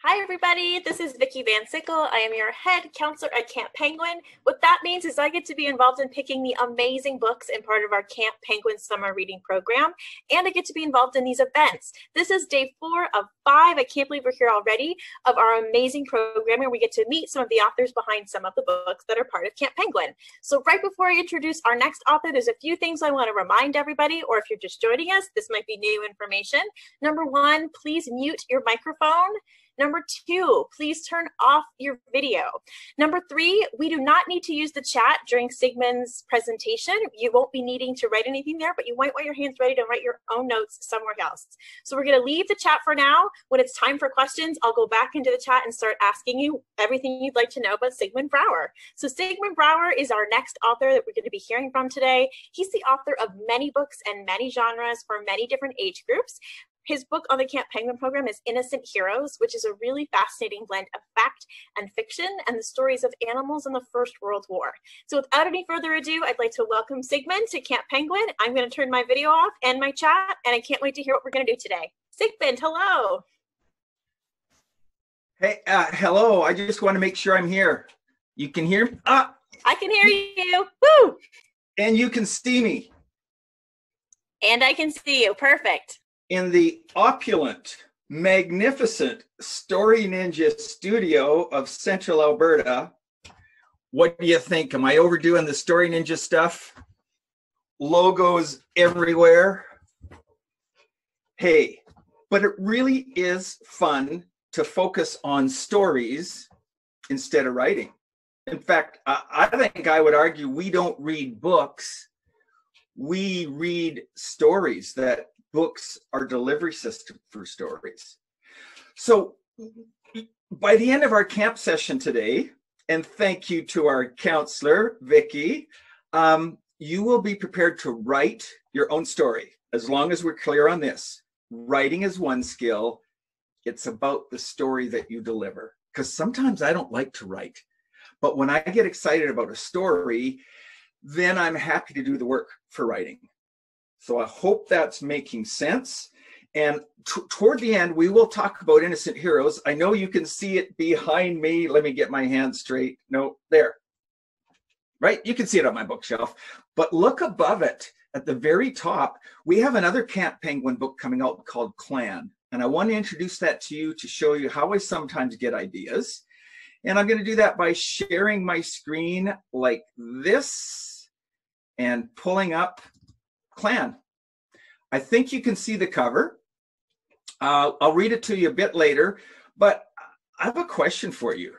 Hi everybody, this is Vicki Van Sickle. I am your head counselor at Camp Penguin. What that means is I get to be involved in picking the amazing books and part of our Camp Penguin summer reading program, and I get to be involved in these events. This is day 4 of 5, I can't believe we're here already, of our amazing program where we get to meet some of the authors behind some of the books that are part of Camp Penguin. So right before I introduce our next author, there's a few things I want to remind everybody, or if you're just joining us, this might be new information. Number 1, please mute your microphone. Number 2, please turn off your video. Number 3, we do not need to use the chat during Sigmund's presentation. You won't be needing to write anything there, but you might want your hands ready to write your own notes somewhere else. So we're going to leave the chat for now. When it's time for questions, I'll go back into the chat and start asking you everything you'd like to know about Sigmund Brouwer. So Sigmund Brouwer is our next author that we're going to be hearing from today. He's the author of many books and many genres for many different age groups. His book on the Camp Penguin program is Innocent Heroes, which is a really fascinating blend of fact and fiction and the stories of animals in the First World War. So without any further ado, I'd like to welcome Sigmund to Camp Penguin. I'm going to turn my video off and my chat, and I can't wait to hear what we're going to do today. Sigmund, hello. Hey, hello. I just want to make sure I'm here. You can hear me? I can hear you. Woo! And you can see me. And I can see you. Perfect. In the opulent, magnificent Story Ninja studio of Central Alberta. What do you think? Am I overdoing the Story Ninja stuff? Logos everywhere. Hey, but it really is fun to focus on stories instead of writing. In fact, I think I would argue we don't read books. We read stories. That books are delivery system for stories. So by the end of our camp session today, and thank you to our counselor, Vicki, you will be prepared to write your own story, as long as we're clear on this. Writing is one skill. It's about the story that you deliver. Because sometimes I don't like to write, but when I get excited about a story, then I'm happy to do the work for writing. So I hope that's making sense. And toward the end, we will talk about Innocent Heroes. I know you can see it behind me. Let me get my hand straight. No, there. Right? You can see it on my bookshelf. But look above it at the very top. We have another Camp Penguin book coming out called Clan. And I want to introduce that to you to show you how I sometimes get ideas. And I'm going to do that by sharing my screen like this and pulling up Clan. I think you can see the cover. I'll read it to you a bit later, but I have a question for you.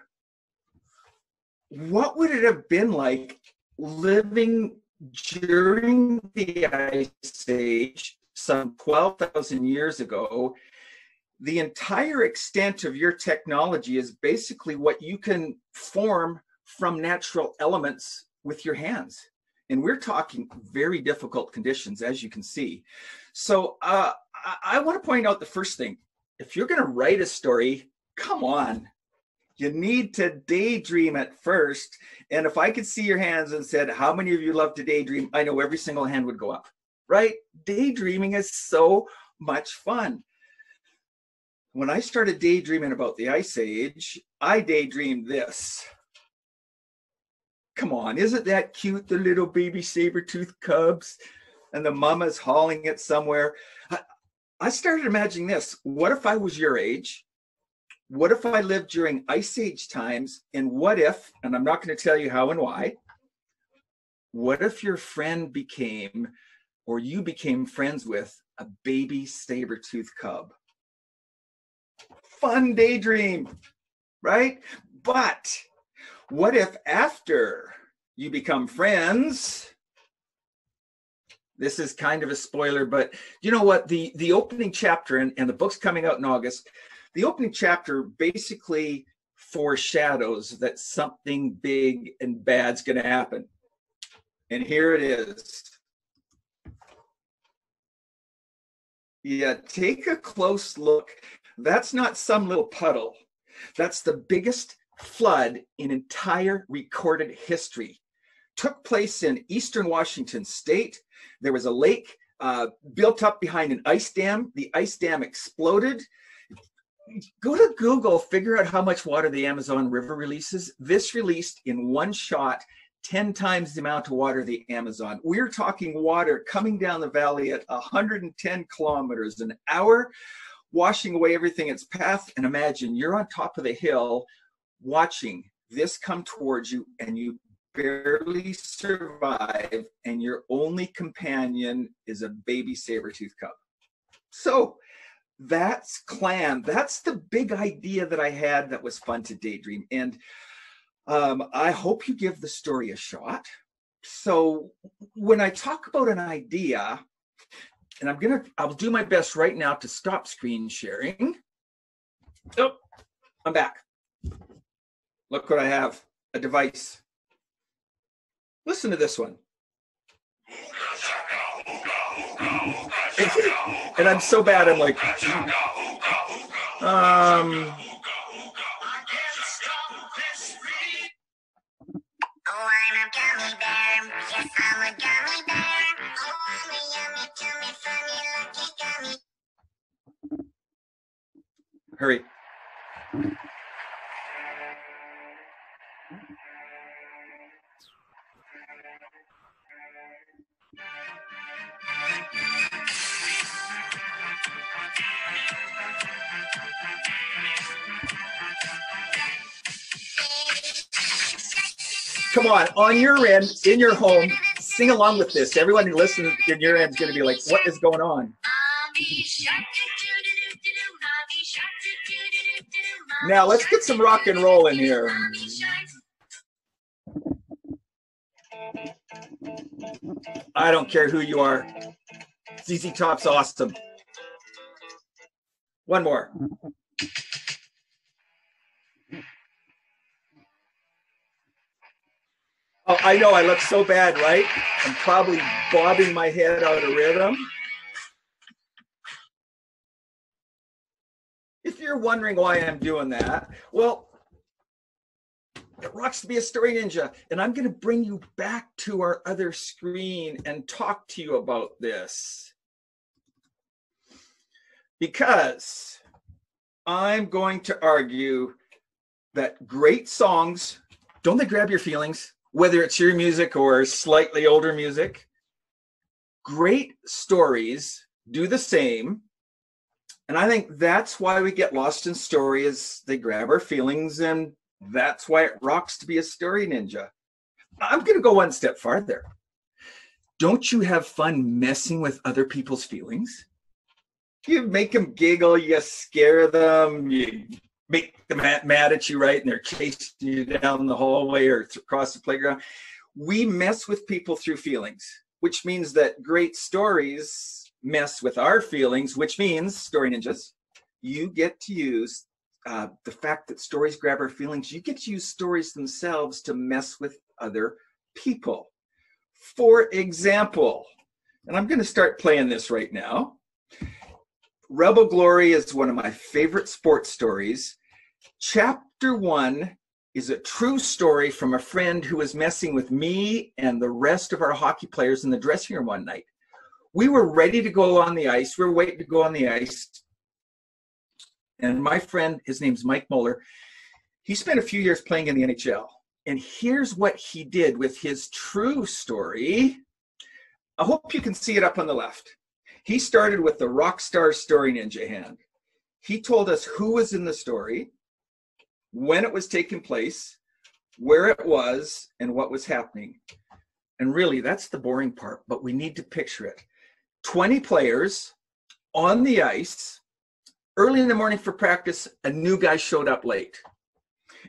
What would it have been like living during the Ice Age some 12,000 years ago? The entire extent of your technology is basically what you can form from natural elements with your hands. And we're talking very difficult conditions, as you can see. So I want to point out the first thing. If you're going to write a story, come on. You need to daydream at first. And if I could see your hands and said, how many of you love to daydream? I know every single hand would go up, right? Daydreaming is so much fun. When I started daydreaming about the Ice Age, I daydreamed this. Come on, isn't that cute? The little baby saber-toothed cubs and the mama's hauling it somewhere. I started imagining this. What if I was your age? What if I lived during Ice Age times? And what if, and I'm not going to tell you how and why, what if your friend became, or you became friends with, a baby saber-toothed cub? Fun daydream, right? But what if after you become friends, this is kind of a spoiler, but you know what? The opening chapter, and the book's coming out in August, the opening chapter basically foreshadows that something big and bad's going to happen. And here it is. Yeah, take a close look. That's not some little puddle. That's the biggest flood in entire recorded history. Took place in eastern Washington state. There was a lake built up behind an ice dam. The ice dam exploded. Go to Google, figure out how much water the Amazon River releases. This released in one shot 10 times the amount of water the Amazon. We're talking water coming down the valley at 110 kilometers an hour, washing away everything in its path. And imagine you're on top of the hill watching this come towards you, and you barely survive, and your only companion is a baby saber-tooth cub. So that's clan. That's the big idea that I had that was fun to daydream. And I hope you give the story a shot. So when I talk about an idea, and I'll do my best right now to stop screen sharing. Oh, I'm back. Look what I have, a device. Listen to this one. And I'm so bad, I'm like, hurry. Come on your end, in your home, sing along with this. Everyone who listens in your end is going to be like, what is going on? Now let's get some rock and roll in here. I don't care who you are. ZZ Top's awesome. One more. Oh, I know I look so bad, right? I'm probably bobbing my head out of rhythm. If you're wondering why I'm doing that, well, it rocks to be a story ninja, and I'm going to bring you back to our other screen and talk to you about this. Because I'm going to argue that great songs, don't they grab your feelings? Whether it's your music or slightly older music, great stories do the same. And I think that's why we get lost in story, is they grab our feelings, and that's why it rocks to be a story ninja. I'm going to go one step farther. Don't you have fun messing with other people's feelings? You make them giggle, you scare them, you make them mad at you, right? And they're chasing you down the hallway or across the playground. We mess with people through feelings, which means that great stories mess with our feelings, which means, story ninjas, you get to use the fact that stories grab our feelings. You get to use stories themselves to mess with other people. For example, and I'm going to start playing this right now. Rebel Glory is one of my favorite sports stories. Chapter 1 is a true story from a friend who was messing with me and the rest of our hockey players in the dressing room one night. We were ready to go on the ice. We were waiting to go on the ice. And my friend, his name's Mike Muller, he spent a few years playing in the NHL. And here's what he did with his true story. I hope you can see it up on the left. He started with the rock star story ninja hand. He told us who was in the story, when it was taking place, where it was, and what was happening. And really, that's the boring part, but we need to picture it. 20 players on the ice. Early in the morning for practice, a new guy showed up late.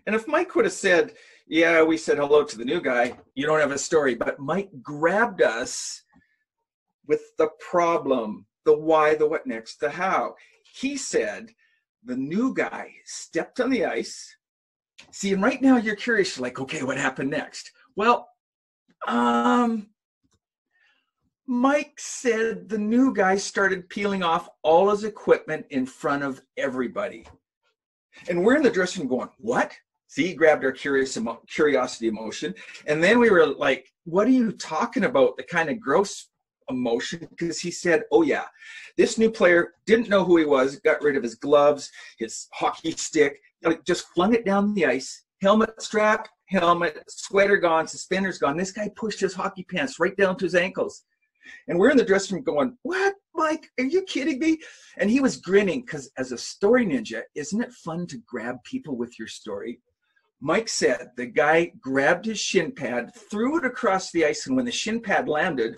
And if Mike would have said, yeah, we said hello to the new guy, you don't have a story. But Mike grabbed us with the problem, the why, the what next, the how. He said, the new guy stepped on the ice. See, and right now you're curious, you're like, okay, what happened next? Well, Mike said the new guy started peeling off all his equipment in front of everybody. And we're in the dressing room going, what? See, he grabbed our curiosity emotion. And then we were like, what are you talking about? The kind of gross, emotion because he said, oh yeah, this new player didn't know who he was, got rid of his gloves, his hockey stick, just flung it down the ice, helmet strap, helmet, sweater gone, suspenders gone. This guy pushed his hockey pants right down to his ankles. And we're in the dressing room going, what, Mike, are you kidding me? And he was grinning because as a story ninja, isn't it fun to grab people with your story? Mike said the guy grabbed his shin pad, threw it across the ice, and when the shin pad landed,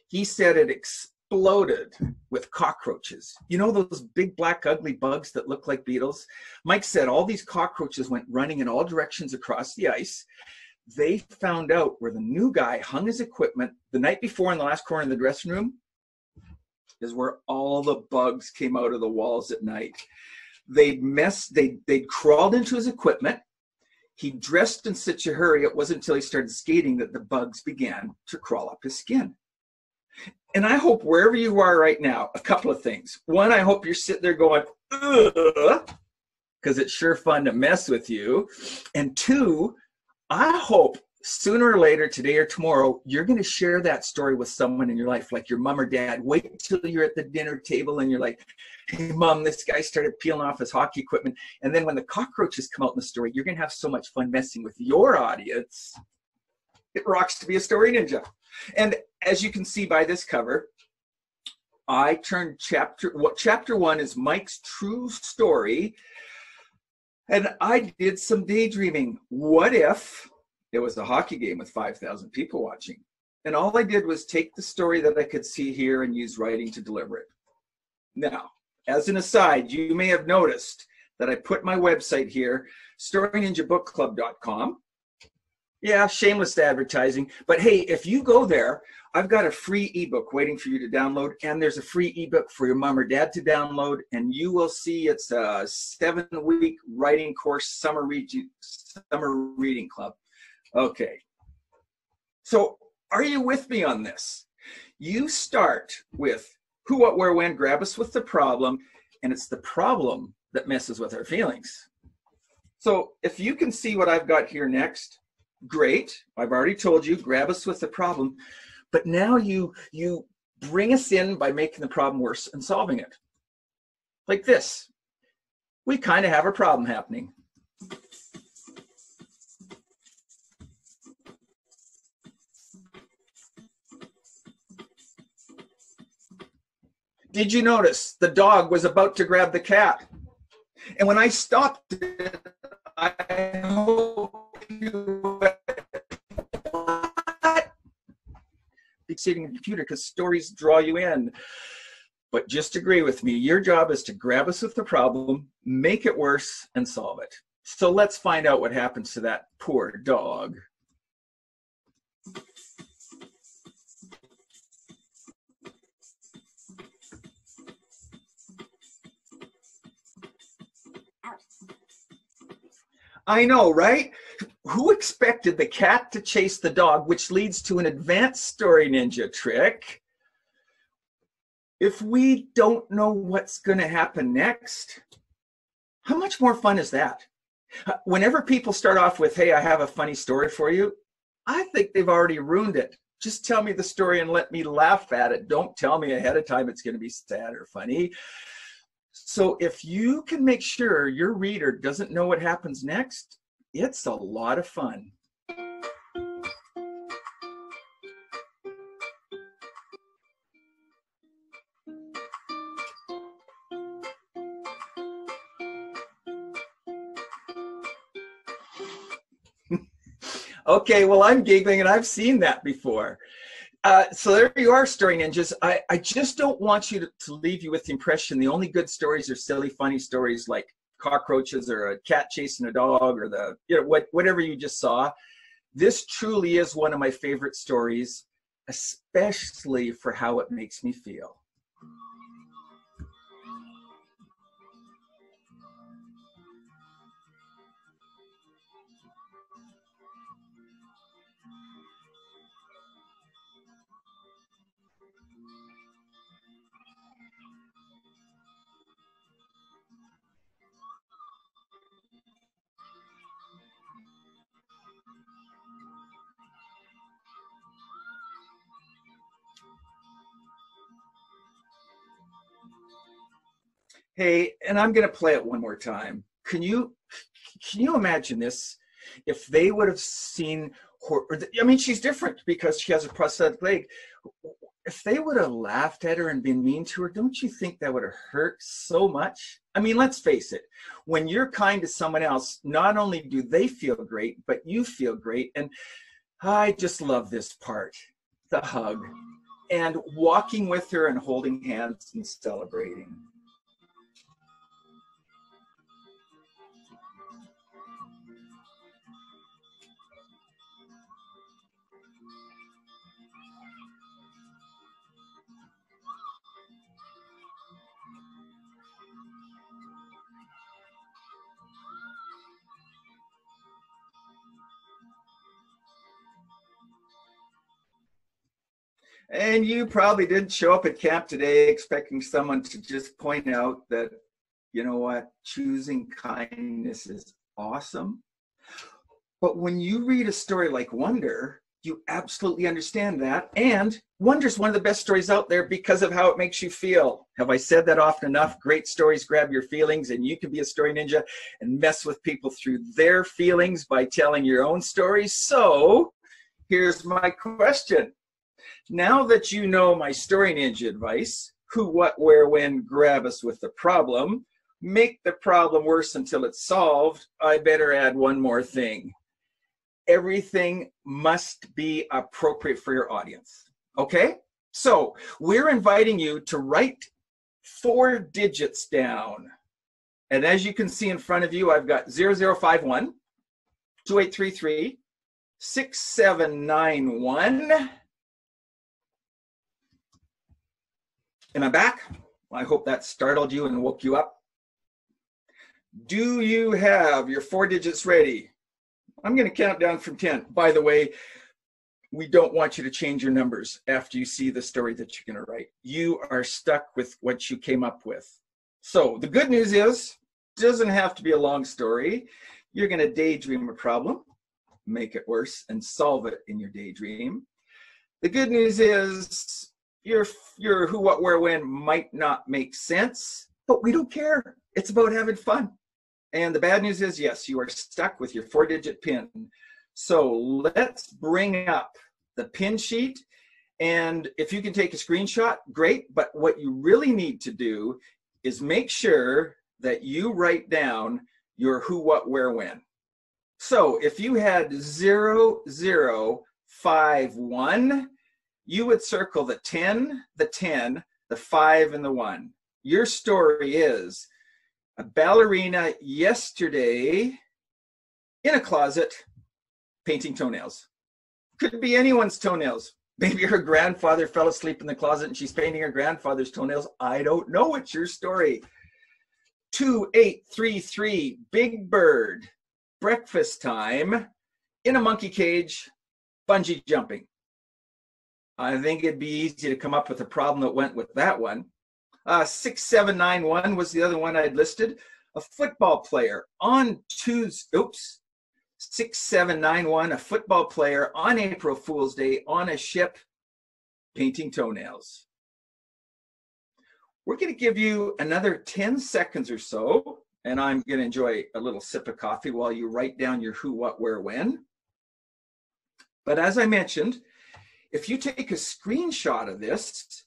he said it exploded with cockroaches. You know those big black ugly bugs that look like beetles? Mike said all these cockroaches went running in all directions across the ice. They found out where the new guy hung his equipment the night before in the last corner of the dressing room is where all the bugs came out of the walls at night. They'd crawled into his equipment. He dressed in such a hurry, it wasn't until he started skating that the bugs began to crawl up his skin. And I hope wherever you are right now, a couple of things. One, I hope you're sitting there going, ugh, because it's sure fun to mess with you. And two, I hope sooner or later, today or tomorrow, you're going to share that story with someone in your life, like your mom or dad. Wait till you're at the dinner table and you're like, hey, Mom, this guy started peeling off his hockey equipment. And then when the cockroaches come out in the story, you're going to have so much fun messing with your audience. It rocks to be a story ninja. And as you can see by this cover, I turned chapter 1 is Mike's true story. And I did some daydreaming. What if it was a hockey game with 5,000 people watching? And all I did was take the story that I could see here and use writing to deliver it. Now, as an aside, you may have noticed that I put my website here, storyninjabookclub.com. Yeah, shameless advertising. But hey, if you go there, I've got a free ebook waiting for you to download, and there's a free ebook for your mom or dad to download, and you will see it's a 7-week writing course, summer reading club. Okay. So are you with me on this? You start with who, what, where, when, grab us with the problem, and it's the problem that messes with our feelings. So if you can see what I've got here next, great. I've already told you, grab us with the problem. But now you bring us in by making the problem worse and solving it. Like this. We kind of have a problem happening. Did you notice the dog was about to grab the cat? And when I stopped it, I hope you sitting in the computer because stories draw you in. But just agree with me, your job is to grab us with the problem, make it worse, and solve it. So let's find out what happens to that poor dog. I know, right? Who expected the cat to chase the dog, which leads to an advanced story ninja trick? If we don't know what's going to happen next, how much more fun is that? Whenever people start off with, hey, I have a funny story for you, I think they've already ruined it. Just tell me the story and let me laugh at it. Don't tell me ahead of time it's going to be sad or funny. So if you can make sure your reader doesn't know what happens next, it's a lot of fun. Okay, well, I'm giggling and I've seen that before. So there you are, story ninjas. I just don't want you to leave you with the impression the only good stories are silly, funny stories like cockroaches or a cat chasing a dog or whatever you just saw. This truly is one of my favorite stories, especially for how it makes me feel. Hey, and I'm going to play it one more time. Can you imagine this? If they would have seen her, I mean, she's different because she has a prosthetic leg. If they would have laughed at her and been mean to her, don't you think that would have hurt so much? I mean, let's face it. When you're kind to someone else, not only do they feel great, but you feel great. And I just love this part, the hug and walking with her and holding hands and celebrating. And you probably didn't show up at camp today expecting someone to just point out that, you know what, choosing kindness is awesome. But when you read a story like Wonder, you absolutely understand that. And Wonder is one of the best stories out there because of how it makes you feel. Have I said that often enough? Great stories grab your feelings, and you can be a story ninja and mess with people through their feelings by telling your own stories. So here's my question. Now that you know my story ninja advice, who, what, where, when, grab us with the problem, make the problem worse until it's solved, I better add one more thing. Everything must be appropriate for your audience. Okay? So we're inviting you to write 4 digits down. And as you can see in front of you, I've got 0051, 2833, 6791. Am I back? I hope that startled you and woke you up. Do you have your 4 digits ready? I'm going to count down from 10. By the way, we don't want you to change your numbers after you see the story that you're going to write. You are stuck with what you came up with. So the good news is, it doesn't have to be a long story. You're going to daydream a problem, make it worse, and solve it in your daydream. The good news is, your who, what, where, when might not make sense, but we don't care. It's about having fun. And the bad news is, yes, you are stuck with your 4-digit pin. So let's bring up the pin sheet. And if you can take a screenshot, great. But what you really need to do is make sure that you write down your who, what, where, when. So if you had 0051, you would circle the 10, the 5, and the 1. Your story is a ballerina yesterday in a closet painting toenails. Could be anyone's toenails. Maybe her grandfather fell asleep in the closet and she's painting her grandfather's toenails. I don't know. It's your story. 2833, Big Bird, breakfast time, in a monkey cage, bungee jumping. I think it'd be easy to come up with a problem that went with that one. 6791 was the other one I'd listed. A football player on Tuesday, 6791, a football player on April Fool's Day on a ship painting toenails. We're going to give you another 10 seconds or so, and I'm going to enjoy a little sip of coffee while you write down your who, what, where, when. But as I mentioned, if you take a screenshot of this,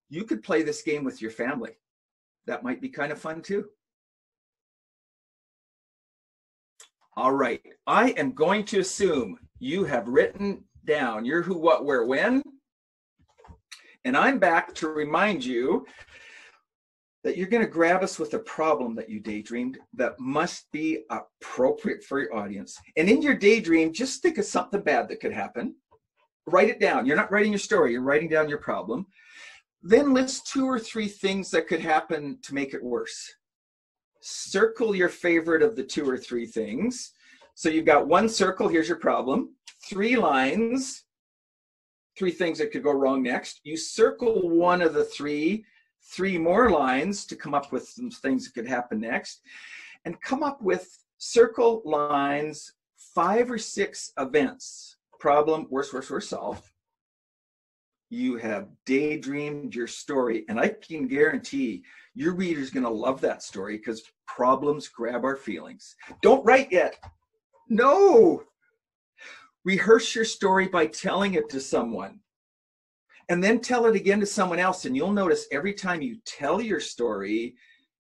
you could play this game with your family. That might be kind of fun too. All right, I am going to assume you have written down your who, what, where, when. And I'm back to remind you that you're going to grab us with a problem that you daydreamed that must be appropriate for your audience. And in your daydream, just think of something bad that could happen. Write it down. You're not writing your story, you're writing down your problem. Then list 2 or 3 things that could happen to make it worse. Circle your favorite of the 2 or 3 things. So you've got 1 circle, here's your problem, 3 lines, 3 things that could go wrong next. You circle 1 of the 3 more lines to come up with some things that could happen next, and come up with circle lines 5 or 6 events. Problem, worse, solve. you have daydreamed your story. And I can guarantee your reader's going to love that story because problems grab our feelings. Don't write yet. No. Rehearse your story by telling it to someone. And then tell it again to someone else. And you'll notice every time you tell your story,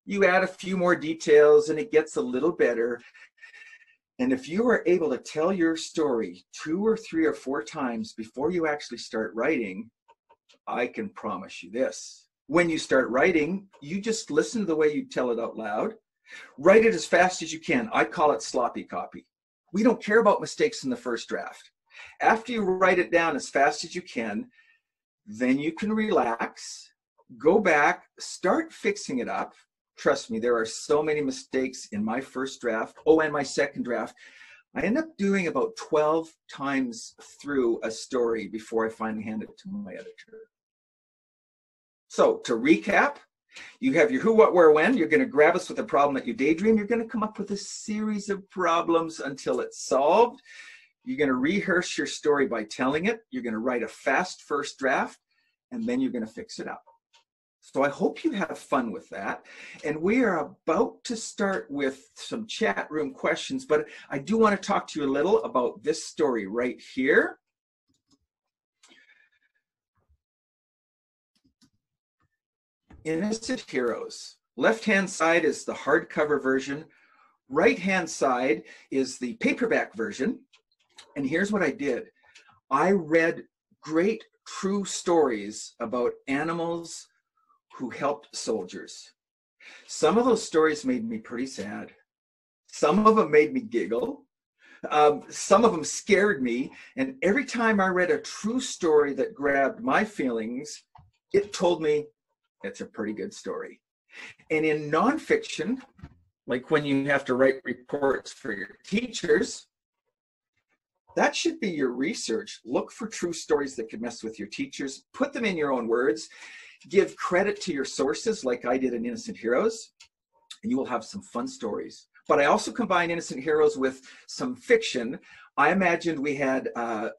you add a few more details and it gets a little better. And if you are able to tell your story 2 or 3 or 4 times before you actually start writing, I can promise you this. When you start writing, you just listen to the way you tell it out loud. Write it as fast as you can. I call it sloppy copy. We don't care about mistakes in the first draft. After you write it down as fast as you can, then you can relax, go back, start fixing it up. Trust me, there are so many mistakes in my first draft. Oh, and my second draft. I end up doing about 12 times through a story before I finally hand it to my editor. So to recap, you have your who, what, where, when. You're going to grab us with a problem that you daydream. You're going to come up with a series of problems until it's solved. You're going to rehearse your story by telling it. You're going to write a fast first draft, and then you're going to fix it up. So I hope you have fun with that. And we are about to start with some chat room questions, but I do want to talk to you a little about this story right here. Innocent Heroes. Left-hand side is the hardcover version. Right-hand side is the paperback version. And here's what I did. I read great true stories about animals who helped soldiers. Some of those stories made me pretty sad. Some of them made me giggle. Some of them scared me. And every time I read a true story that grabbed my feelings, it told me it's a pretty good story. And in nonfiction, like when you have to write reports for your teachers, that should be your research. Look for true stories that could mess with your teachers. Put them in your own words. Give credit to your sources like I did in Innocent Heroes, and you will have some fun stories. But I also combine Innocent Heroes with some fiction. I imagined we had a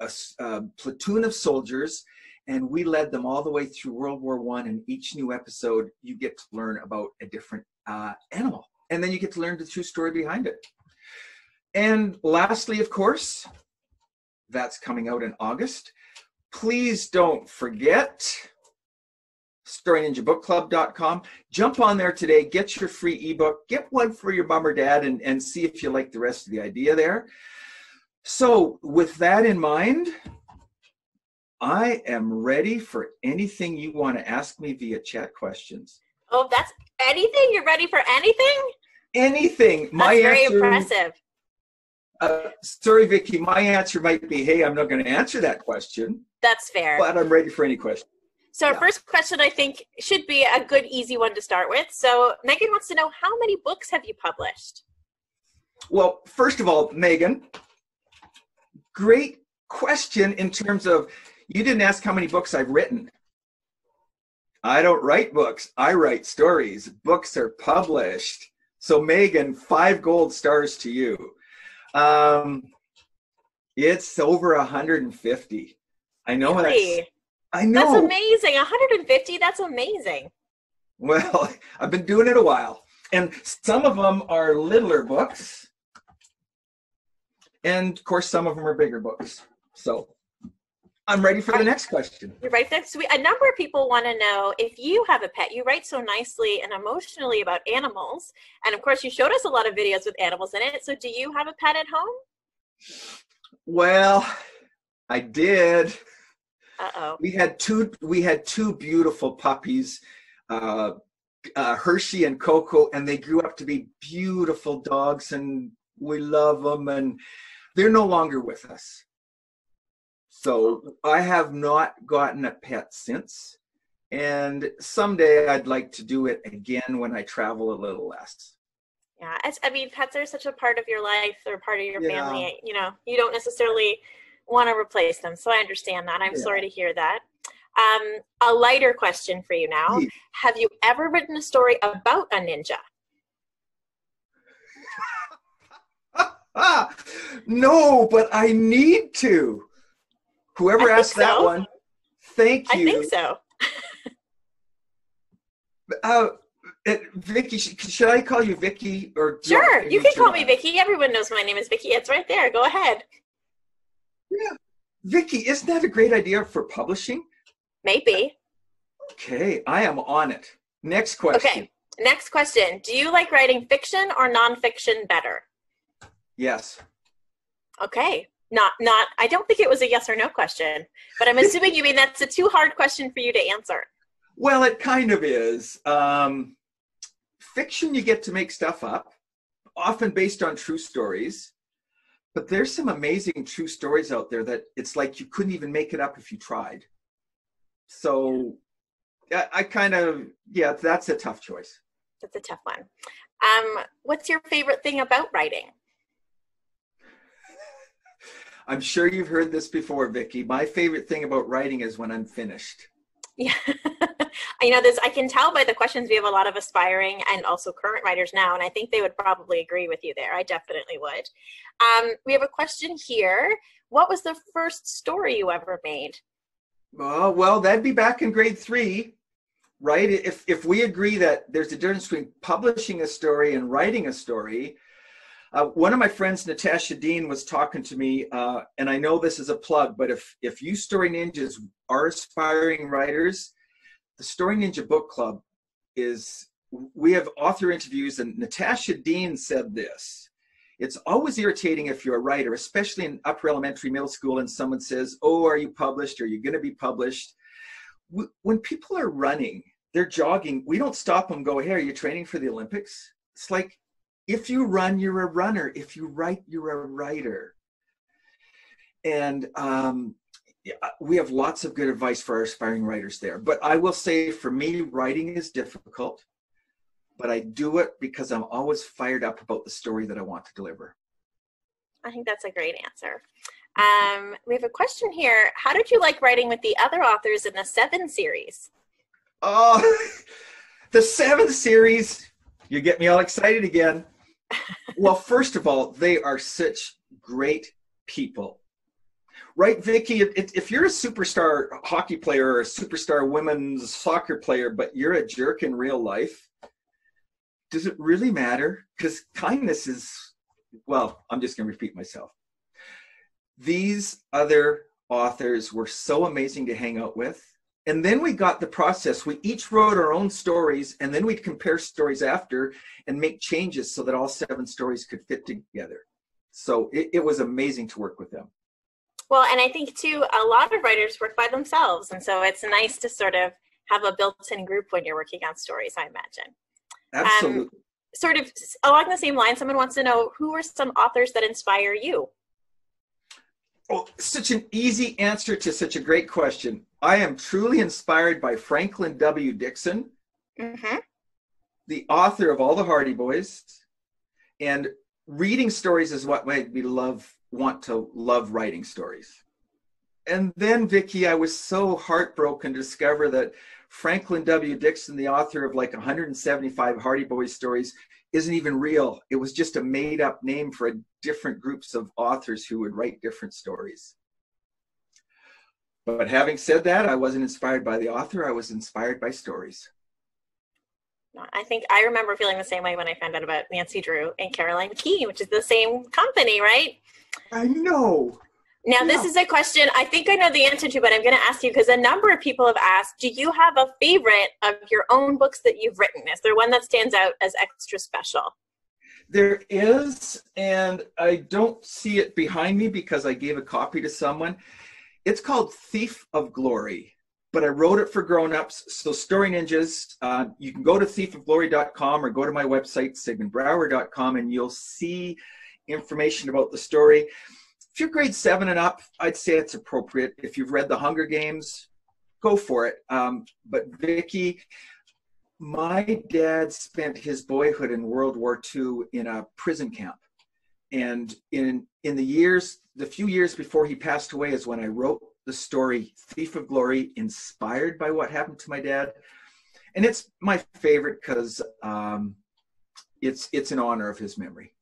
platoon of soldiers, and we led them all the way through World War I, and each new episode, you get to learn about a different animal. And then you get to learn the true story behind it. And lastly, of course, that's coming out in August. Please don't forget StoryNinjaBookClub.com. Jump on there today, get your free ebook, get one for your mom or dad, and see if you like the rest of the idea there. So with that in mind, I am ready for anything you want to ask me via chat questions. Oh, that's anything? You're ready for anything? Anything. That's very impressive. Sorry, Vicki, my answer might be, hey, I'm not going to answer that question. That's fair. But I'm ready for any question. So our first question, I think, should be a good, easy one to start with. So Megan wants to know, how many books have you published? Well, first of all, Megan, great question in terms of, you didn't ask how many books I've written. I don't write books. I write stories. Books are published. So Megan, 5 gold stars to you. It's over 150. I know. Really? I know. That's amazing. 150, that's amazing. Well, I've been doing it a while. And some of them are littler books. And of course, some of them are bigger books. So I'm ready for the next question. You're ready for the next. A number of people want to know if you have a pet. You write so nicely and emotionally about animals. And of course, you showed us a lot of videos with animals in it. So do you have a pet at home? Well, I did. Uh-oh. We had two beautiful puppies, Hershey and Coco, and they grew up to be beautiful dogs, and we love them, and they're no longer with us. So I have not gotten a pet since, and someday I'd like to do it again when I travel a little less. Yeah, I mean, pets are such a part of your life. They're part of your family. You know, you don't necessarily want to replace them. So I understand that. I'm sorry to hear that. A lighter question for you now. Yeah. Have you ever written a story about a ninja? No, but I need to. Whoever asked that one, Thank I think you. so. Uh, Vicky, should I call you Vicky, or do you want Sure, me you to can call me Joanna? Vicky. Everyone knows my name is Vicky. It's right there. Go ahead. Yeah. Vicky, isn't that a great idea for publishing? Maybe. Okay, I am on it. Next question. Okay, next question. Do you like writing fiction or nonfiction better? Yes. Okay. Not, I don't think it was a yes or no question, but I'm assuming you mean that's a too hard question for you to answer. Well, it kind of is. Fiction, you get to make stuff up, often based on true stories. But there's some amazing true stories out there that it's like you couldn't even make it up if you tried. So I kind of, yeah, that's a tough choice. That's a tough one. What's your favorite thing about writing? I'm sure you've heard this before, Vicky. My favorite thing about writing is when I'm finished. Yeah. I can tell by the questions we have a lot of aspiring and also current writers now, and I think they would probably agree with you there. I definitely would. We have a question here. What was the first story you ever made? Well, that'd be back in grade 3, right? If we agree that there's a difference between publishing a story and writing a story, one of my friends, Natasha Dean, was talking to me, and I know this is a plug, but if you Story Ninjas are aspiring writers, the Story Ninja Book Club we have author interviews, and Natasha Dean said this: it's always irritating if you're a writer, especially in upper elementary, middle school, and someone says, oh, are you published? Are you going to be published? When people are running, they're jogging, we don't stop them and go, hey, are you training for the Olympics? It's like, if you run, you're a runner. If you write, you're a writer. And we have lots of good advice for our aspiring writers there. But I will say, for me, writing is difficult, but I do it because I'm always fired up about the story that I want to deliver. I think that's a great answer. We have a question here. How did you like writing with the other authors in the 7 series? Oh, the 7 series, you get me all excited again. Well, first of all, they are such great people. Right, Vicky, if you're a superstar hockey player or a superstar women's soccer player, but you're a jerk in real life, does it really matter? Because kindness is, well, I'm just going to repeat myself. These other authors were so amazing to hang out with. And then we got the process. We each wrote our own stories, and then we'd compare stories after and make changes so that all 7 stories could fit together. So it was amazing to work with them. Well, and I think, too, a lot of writers work by themselves. And so it's nice to sort of have a built-in group when you're working on stories, I imagine. Absolutely. Sort of along the same line, someone wants to know, who are some authors that inspire you? Oh, such an easy answer to such a great question. I am truly inspired by Franklin W. Dixon, the author of all the Hardy Boys, and reading stories is what made me want to love writing stories. And then, Vicky, I was so heartbroken to discover that Franklin W. Dixon, the author of like 175 Hardy Boys stories, isn't even real. It was just a made-up name for different groups of authors who would write different stories. But having said that, I wasn't inspired by the author. I was inspired by stories. I think I remember feeling the same way when I found out about Nancy Drew and Caroline Keene, which is the same company, right? I know. Now, this is a question I think I know the answer to, but I'm going to ask you because a number of people have asked, do you have a favorite of your own books that you've written? Is there one that stands out as extra special? There is, and I don't see it behind me because I gave a copy to someone. It's called Thief of Glory, but I wrote it for grown-ups. So Story Ninjas, you can go to thiefofglory.com or go to my website, sigmundbrouwer.com, and you'll see information about the story. If you're grade 7 and up, I'd say it's appropriate. If you've read The Hunger Games, go for it. But Vicky, my dad spent his boyhood in World War II in a prison camp. And in the few years before he passed away is when I wrote the story Thief of Glory, inspired by what happened to my dad. And it's my favorite because it's in honor of his memory.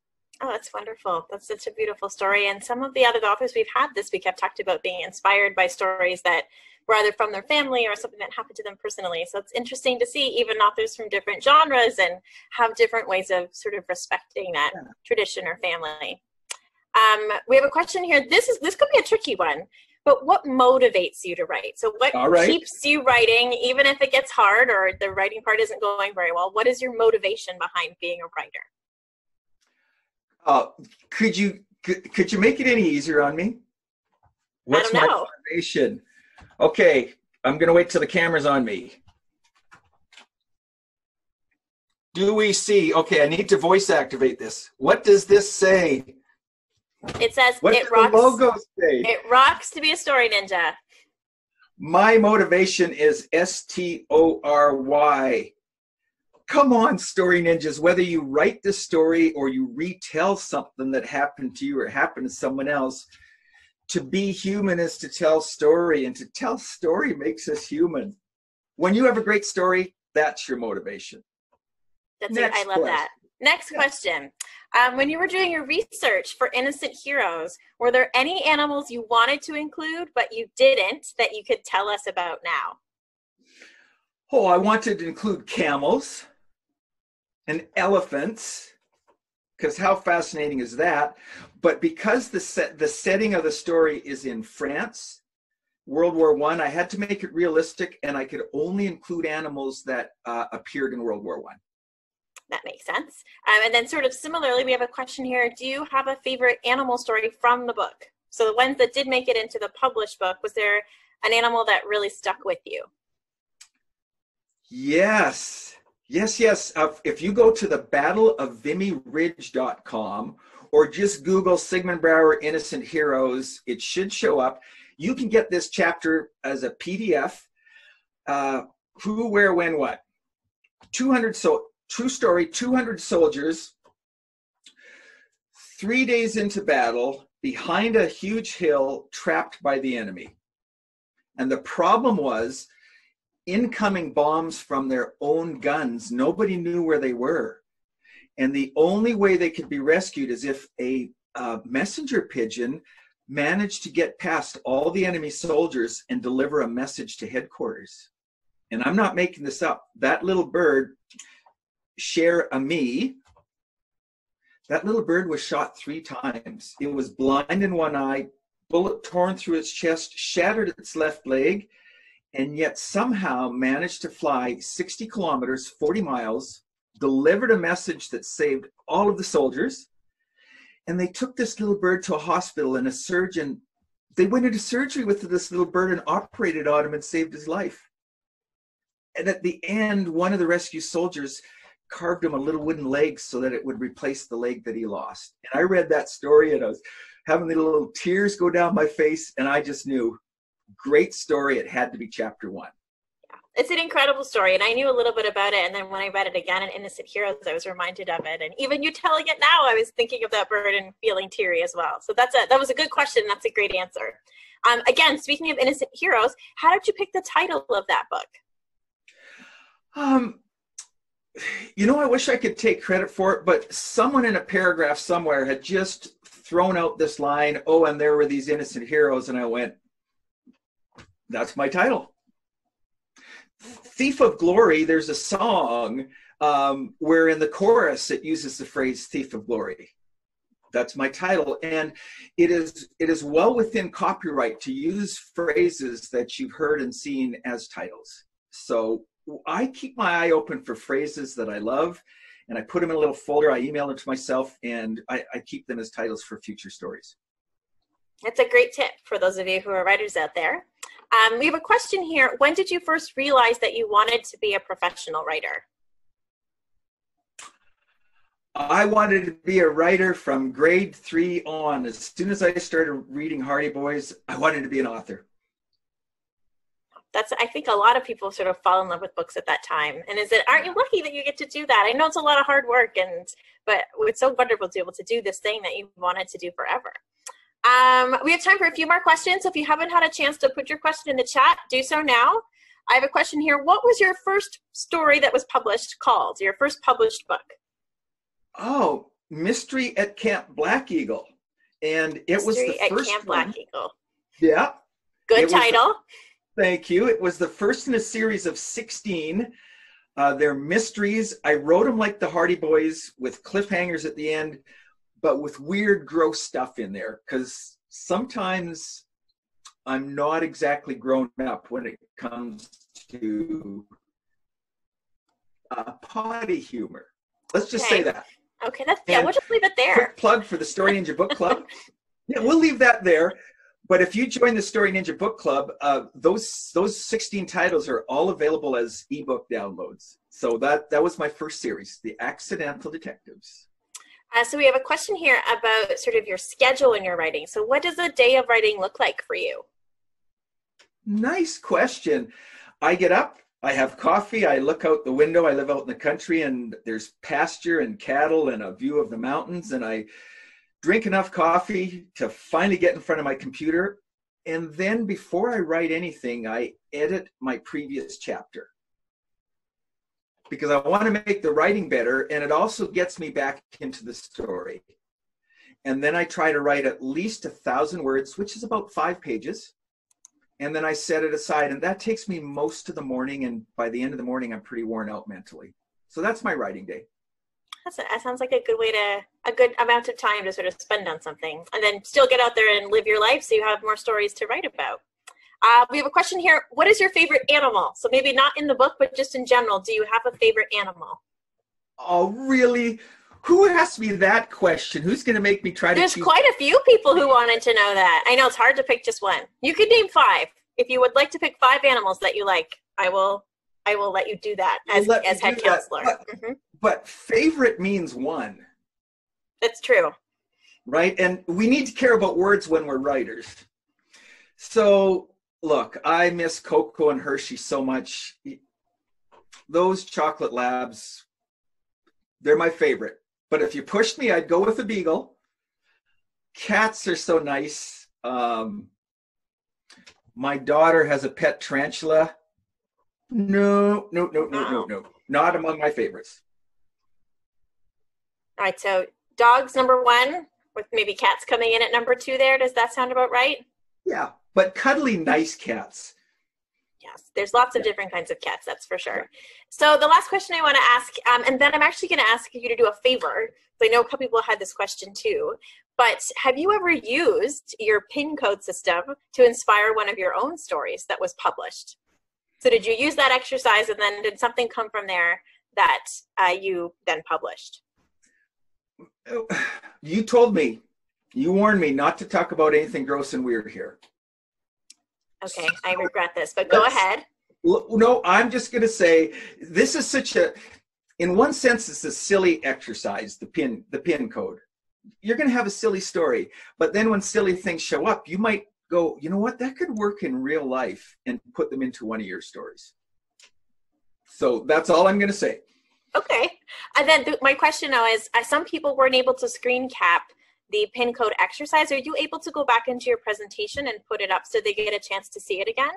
Oh, that's wonderful. That's such a beautiful story. And some of the other authors we've had this week have talked about being inspired by stories that were either from their family or something that happened to them personally. So it's interesting to see even authors from different genres and have different ways of sort of respecting that tradition or family. We have a question here. This could be a tricky one, but what motivates you to write? So what keeps you writing, even if it gets hard or the writing part isn't going very well? What is your motivation behind being a writer? Could you make it any easier on me? What's my motivation? Okay, I'm going to wait till the camera's on me. Do we see? Okay, I need to voice activate this. What does this say? It says, what does the logo say? It rocks to be a story ninja. My motivation is STORY. Come on, story ninjas, whether you write the story or you retell something that happened to you or happened to someone else, to be human is to tell story, and to tell story makes us human. When you have a great story, that's your motivation. I love that. Next question. When you were doing your research for Innocent Heroes, were there any animals you wanted to include but you didn't that you could tell us about now? Oh, I wanted to include camels and elephants, because how fascinating is that? But because the setting of the story is in France, World War I, I had to make it realistic, and I could only include animals that appeared in World War I. That makes sense. And then sort of similarly, we have a question here. Do you have a favorite animal story from the book? So the ones that did make it into the published book, was there an animal that really stuck with you? Yes. If you go to the battleofvimy.ridge.com or just Google Sigmund Brouwer Innocent Heroes, it should show up. You can get this chapter as a PDF. Who, where, when, what. 200 true story, 200 soldiers, 3 days into battle, behind a huge hill, trapped by the enemy. And the problem was incoming bombs from their own guns. Nobody knew where they were. And the only way they could be rescued is if a messenger pigeon managed to get past all the enemy soldiers and deliver a message to headquarters. And I'm not making this up. That little bird, Cher Ami, that little bird was shot 3 times. It was blind in one eye, bullet torn through its chest, shattered its left leg, and yet somehow managed to fly 60 kilometers, 40 miles, delivered a message that saved all of the soldiers. And they took this little bird to a hospital, and a surgeon, they went into surgery with this little bird and operated on him and saved his life. And at the end, one of the rescue soldiers carved him a little wooden leg so that it would replace the leg that he lost. And I read that story and I was having the little tears go down my face, and I just knew, great story, it had to be chapter 1. It's an incredible story, and I knew a little bit about it, and then when I read it again in Innocent Heroes, I was reminded of it. And even you telling it now, I was thinking of that bird and feeling teary as well. So that was a good question. That's a great answer. Again, speaking of Innocent Heroes, how did you pick the title of that book? I wish I could take credit for it, but someone in a paragraph somewhere had just thrown out this line, oh, and there were these innocent heroes, and I went, that's my title. Thief of Glory, there's a song where in the chorus it uses the phrase Thief of Glory. That's my title. And it is well within copyright to use phrases that you've heard and seen as titles. So I keep my eye open for phrases that I love, and I put them in a little folder. I email them to myself, and I keep them as titles for future stories. That's a great tip for those of you who are writers out there. We have a question here. When did you first realize that you wanted to be a professional writer? I wanted to be a writer from grade 3 on. As soon as I started reading Hardy Boys, I wanted to be an author. I think a lot of people sort of fall in love with books at that time. And aren't you lucky that you get to do that? I know it's a lot of hard work, but it's so wonderful to be able to do this thing that you've wanted to do forever. We have time for a few more questions. So if you haven't had a chance to put your question in the chat, do so now. I have a question here. What was your first story that was published called? Your first published book? Oh, Mystery at Camp Black Eagle. And it was the first Mystery at Camp Black Eagle. Yeah. Good title. Thank you. It was the first in a series of 16. They're mysteries. I wrote them like the Hardy Boys with cliffhangers at the end, but with weird, gross stuff in there, because sometimes I'm not exactly grown up when it comes to potty humor. Let's just say that. Okay, we'll just leave it there. Quick plug for the Story Ninja Book Club. Yeah, we'll leave that there. But if you join the Story Ninja Book Club, those 16 titles are all available as ebook downloads. So that was my first series, The Accidental Detectives. So we have a question here about sort of your schedule in your writing. So what does a day of writing look like for you? Nice question. I get up, I have coffee, I look out the window, I live out in the country, and there's pasture and cattle and a view of the mountains, and I drink enough coffee to finally get in front of my computer. And then before I write anything, I edit my previous chapter, because I want to make the writing better, and it also gets me back into the story. And then I try to write at least 1,000 words, which is about 5 pages. And then I set it aside, and that takes me most of the morning. And by the end of the morning, I'm pretty worn out mentally. So that's my writing day. That sounds like a good amount of time to sort of spend on something, and then still get out there and live your life so you have more stories to write about. We have a question here. What is your favorite animal? So maybe not in the book, but just in general, do you have a favorite animal? Oh, really? Who asked me that question? Who's going to make me try to choose? There's quite a few people who wanted to know that. I know it's hard to pick just one. You could name 5. If you would like to pick 5 animals that you like, I will let you do that as head counselor. But favorite means one. That's true. Right? And we need to care about words when we're writers. So, look, I miss Coco and Hershey so much. Those chocolate labs, they're my favorite. But if you pushed me, I'd go with a beagle. Cats are so nice. My daughter has a pet tarantula. No. Not among my favorites. All right, so dogs number 1, with maybe cats coming in at number 2 there. Does that sound about right? Yeah, but cuddly, nice cats. Yes, there's lots of different kinds of cats, that's for sure. So the last question I want to ask, and then I'm actually going to ask you to do a favor. I know a couple people had this question too, but have you ever used your PIN code system to inspire one of your own stories that was published? So did you use that exercise, and then did something come from there that you then published? You told me, you warned me not to talk about anything gross and weird here. Okay, I regret this, but go ahead. No, I'm just going to say this is such a, in one sense, it's a silly exercise, the PIN code. You're going to have a silly story, but then when silly things show up, you might go, you know what, that could work in real life, and put them into one of your stories. So that's all I'm going to say. Okay. And then my question now is, some people weren't able to screen cap the PIN code exercise. Are you able to go back into your presentation and put it up so they get a chance to see it again?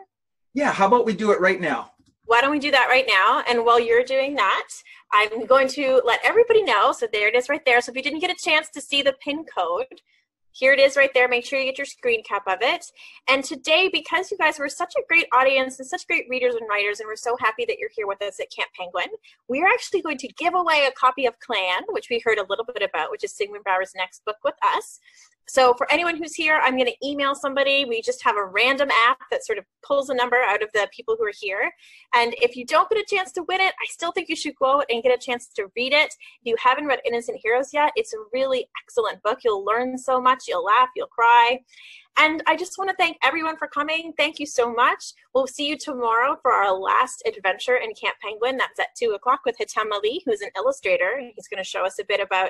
Yeah, how about we do it right now? Why don't we do that right now? And while you're doing that, I'm going to let everybody know. So there it is right there. So if you didn't get a chance to see the PIN code, here it is right there. Make sure you get your screen cap of it. And today, because you guys were such a great audience and such great readers and writers, and we're so happy that you're here with us at Camp Penguin, we're actually going to give away a copy of Clan, which we heard a little bit about, which is Sigmund Brouwer's next book with us. So for anyone who's here, I'm going to email somebody. We just have a random app that sort of pulls a number out of the people who are here. And if you don't get a chance to win it, I still think you should go out and get a chance to read it. If you haven't read Innocent Heroes yet, it's a really excellent book. You'll learn so much. You'll laugh. You'll cry. And I just want to thank everyone for coming. Thank you so much. We'll see you tomorrow for our last adventure in Camp Penguin. That's at 2 o'clock with Hitam Ali, who's an illustrator. He's going to show us a bit about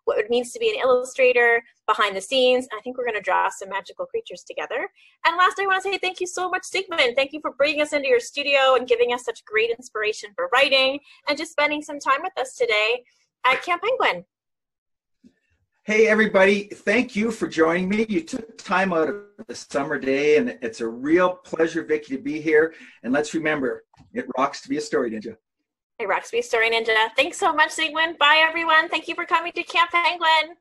what it means to be an illustrator, behind the scenes. I think we're going to draw some magical creatures together. And last, I want to say thank you so much, Sigmund. Thank you for bringing us into your studio and giving us such great inspiration for writing and just spending some time with us today at Camp Penguin. Hey, everybody. Thank you for joining me. You took time out of the summer day, and it's a real pleasure, Vicki, to be here. And let's remember, it rocks to be a story ninja. It rocks to be a story ninja. Thanks so much, Sigmund. Bye, everyone. Thank you for coming to Camp Penguin.